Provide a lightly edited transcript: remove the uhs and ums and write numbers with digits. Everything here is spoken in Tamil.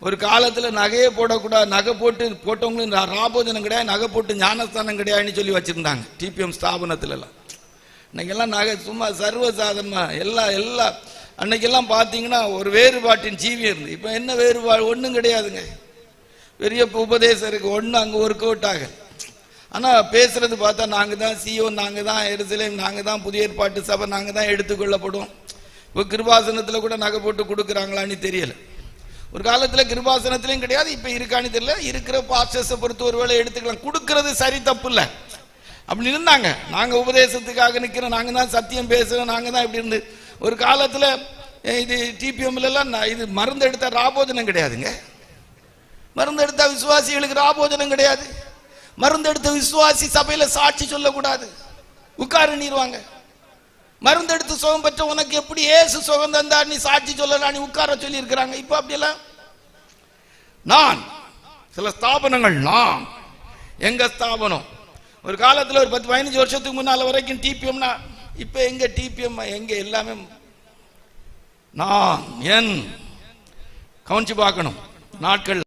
ஒரு காலத்தில் நகையே போடக்கூடாது, நகை போட்டவங்களும் ராபோஜனம் கிடையாது, நகை போட்டு ஞானஸ்தானம் கிடையாதுன்னு சொல்லி வச்சுருந்தாங்க டிபிஎம் ஸ்தாபனத்துலலாம். இன்னைக்கெல்லாம் நகை சும்மா சர்வசாதாரணமாக எல்லாம் அன்னைக்கெல்லாம் பார்த்தீங்கன்னா ஒரு வேறுபாட்டின் ஜீவியம் இருந்து. இப்போ என்ன வேறுபாடு? ஒன்றும் கிடையாதுங்க. பெரிய உபதேசம் இருக்குது, ஒன்றும் அங்கே ஒர்க் அவுட் ஆக. ஆனால் பேசுறது பார்த்தா நாங்கள் தான் சிஓ, நாங்கள் தான் எருசலேம், நாங்கள் தான் புதிய ஏற்பாட்டு சபை, நாங்கள் தான் எடுத்துக்கொள்ளப்படும். இப்போ கிருபாசனத்தில் கூட நகை போட்டு கொடுக்குறாங்களான்னு தெரியலை. ஒரு காலத்தில் கிருபாசனத்திலையும் கிடையாது, இப்போ இருக்கான்னு தெரியல. இருக்கிற பாஸ்டர்ஸை பொறுத்து ஒரு வேளை எடுத்துக்கலாம், கொடுக்கறது சரி தப்பு இல்லை அப்படி இருந்தாங்க. நாங்கள் உபதேசத்துக்காக நிற்கிறோம், நாங்கள் தான் சத்தியம் பேசுகிறோம், நாங்கள் தான் இப்படி இருந்து. ஒரு காலத்தில் இது டிபிஎம்லாம் இது மருந்து எடுத்த ராபோஜனம் கிடையாதுங்க. மருந்து எடுத்த விசுவாசிகளுக்கு ராபோஜனம் கிடையாது. மருந்து எடுத்த விசுவாசி சபையில் சாட்சி சொல்லக்கூடாது, உட்கார நீருவாங்க. மருந்து எடுத்து சுகம் பெற்ற உனக்கு எப்படி ஏசு சுகம் தந்தார் நீ சாட்சி சொல்லலாம், நீ உட்கார சொல்லி இருக்கிறாங்க. இப்போ அப்படியெல்லாம் நான் சில ஸ்தாபனங்கள், நான் எங்க ஸ்தாபனம் ஒரு காலத்தில் ஒரு 10-15 வருஷத்துக்கு முன்னால வரைக்கும் டிபிஎம்னா, இப்ப எங்க டிபிஎம் எங்க எல்லாமே நான் என் கவனிச்சு பார்க்கணும் நாட்கள்.